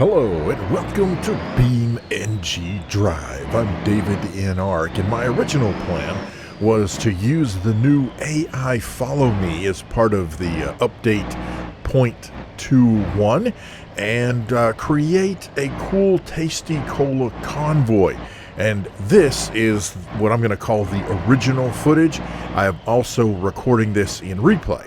Hello and welcome to BeamNG Drive. I'm davidinark, and my original plan was to use the new AI Follow Me as part of the update 0.21 and create a cool TastiCola convoy. And this is what I'm going to call the original footage. I am also recording this in replay.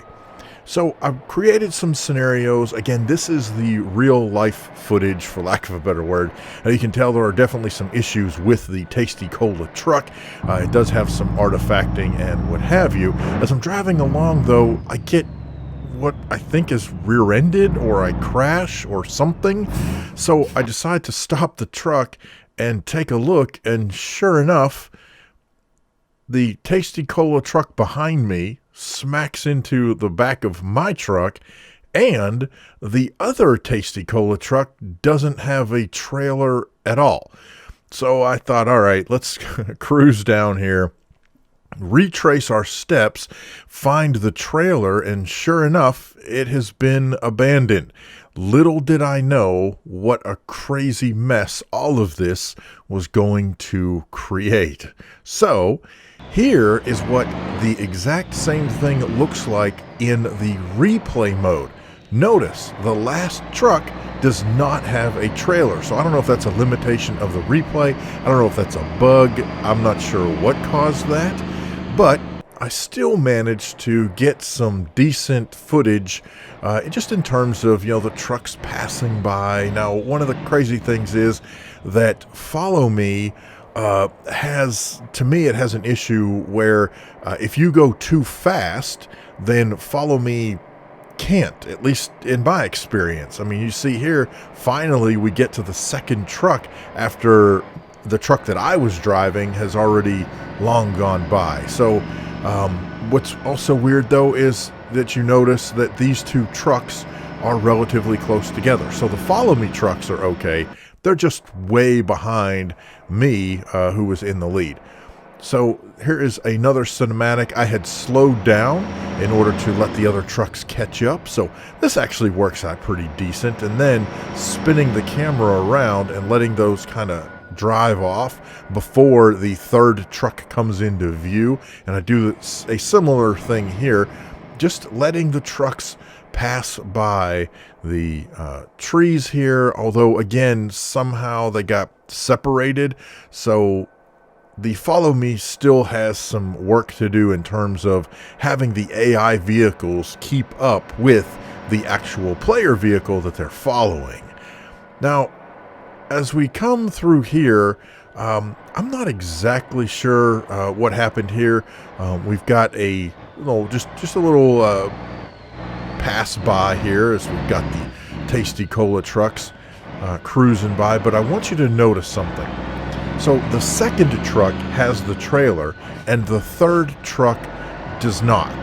So I've created some scenarios. Again, this is the real life footage, for lack of a better word. Now you can tell there are definitely some issues with the TastiCola truck. It does have some artifacting and what have you. As I'm driving along, though, I get what I think is rear-ended, or I crash or something. So I decide to stop the truck and take a look, and sure enough, the TastiCola truck behind me smacks into the back of my truck, and the other TastiCola truck doesn't have a trailer at all. So I thought, all right, let's cruise down here, retrace our steps, find the trailer, and sure enough, it has been abandoned. Little did I know what a crazy mess all of this was going to create. So here is what the exact same thing looks like in the replay mode. Notice the last truck does not have a trailer. So I don't know if that's a limitation of the replay. I don't know if that's a bug. I'm not sure what caused that, but I still managed to get some decent footage just in terms of, the trucks passing by. Now, one of the crazy things is that Follow Me has an issue where if you go too fast, then Follow Me can't, at least in my experience. I mean, you see here, finally we get to the second truck after the truck that I was driving has already long gone by. So what's also weird, though, is that you notice that these two trucks are relatively close together. So the Follow Me trucks are okay. They're just way behind me, who was in the lead. So here is another cinematic. I had slowed down in order to let the other trucks catch up. So this actually works out pretty decent. And then spinning the camera around and letting those kind of drive off before the third truck comes into view. And I do a similar thing here, just letting the trucks pass by the trees here, although again somehow they got separated, so the Follow Me still has some work to do in terms of having the AI vehicles keep up with the actual player vehicle that they're following. Now, as we come through here, I'm not exactly sure what happened here. We've got a just a little pass by here as we've got the TastiCola trucks cruising by, but I want you to notice something. So the second truck has the trailer and the third truck does not.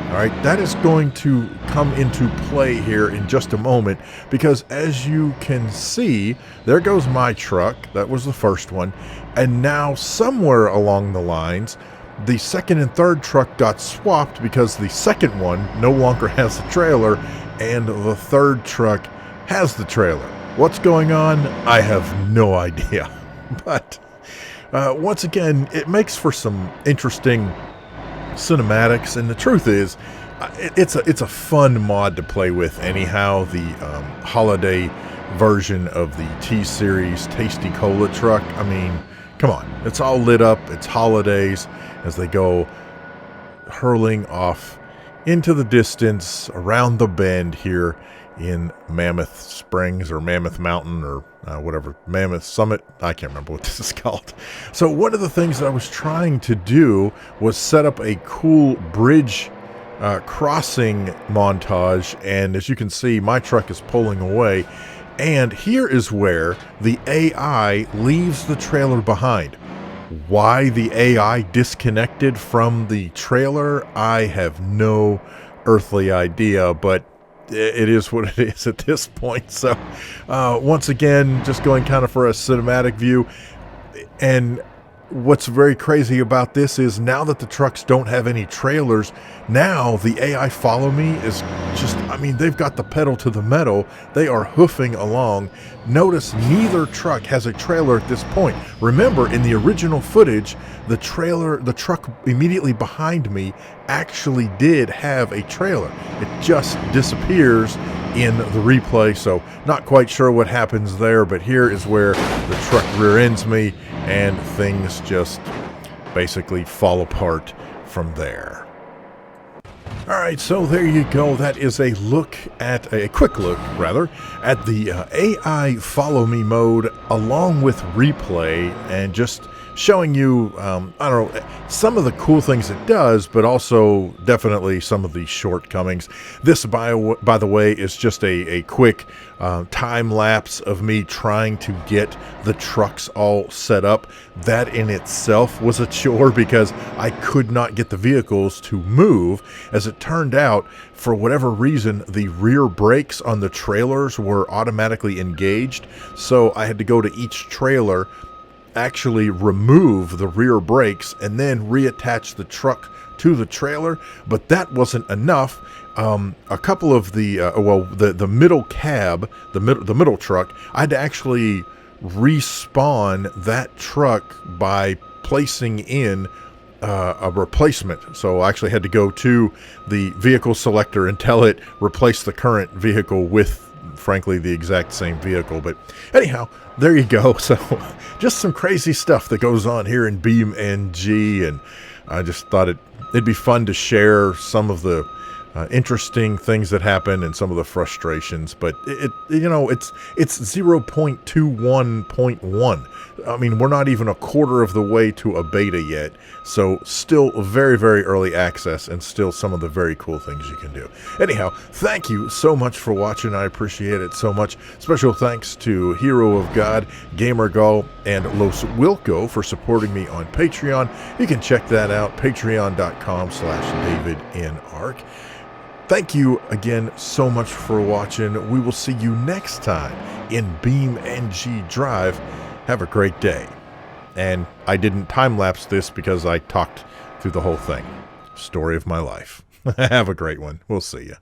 All right, that is going to come into play here in just a moment, because as you can see, there goes my truck. That was the first one. And now somewhere along the lines, the second and third truck got swapped because the second one no longer has the trailer and the third truck has the trailer. What's going on? I have no idea. But once again, it makes for some interesting cinematics, and the truth is, it's a fun mod to play with anyhow. The holiday version of the T-Series TastiCola truck, I mean, come on, it's all lit up, it's holidays, as they go hurling off into the distance around the bend here in Mammoth Springs, or Mammoth Mountain, or whatever, Mammoth Summit. I can't remember what this is called. So one of the things that I was trying to do was set up a cool bridge crossing montage, and as you can see, my truck is pulling away, and here is where the AI leaves the trailer behind. Why the AI disconnected from the trailer, I have no earthly idea, but it is what it is at this point. So once again, just going kind of for a cinematic view, and what's very crazy about this is now that the trucks don't have any trailers, now the AI follow me is just, I mean, they've got the pedal to the metal. They are hoofing along. Notice neither truck has a trailer at this point. Remember, in the original footage, the truck immediately behind me actually did have a trailer. It just disappears in the replay, so not quite sure what happens there, but here is where the truck rear ends me and things just basically fall apart from there. Alright, so there you go. That is a quick look at the AI follow me mode along with replay, and just showing you, I don't know, some of the cool things it does, but also definitely some of the shortcomings. This, by the way, is just a quick time lapse of me trying to get the trucks all set up. That in itself was a chore because I could not get the vehicles to move. As it turned out, for whatever reason, the rear brakes on the trailers were automatically engaged, so I had to go to each trailer, actually remove the rear brakes, and then reattach the truck to the trailer. But that wasn't enough. A couple of the middle cab, the middle truck, I had to actually respawn that truck by placing in a replacement. So I actually had to go to the vehicle selector and tell it replace the current vehicle with, frankly, the exact same vehicle. But anyhow, there you go. So just some crazy stuff that goes on here in BeamNG, and I just thought it'd be fun to share some of the interesting things that happen and some of the frustrations. But it's 0.21.1. I mean, we're not even a quarter of the way to a beta yet, so still very, very early access, and still some of the very cool things you can do. Anyhow, thank you so much for watching. I appreciate it so much. Special thanks to Hero of God, GamerGull, and LosWilko for supporting me on Patreon. You can check that out, patreon.com/davidinark. Thank you again so much for watching. We will see you next time in BeamNG Drive. Have a great day. And I didn't time-lapse this because I talked through the whole thing. Story of my life. Have a great one. We'll see you.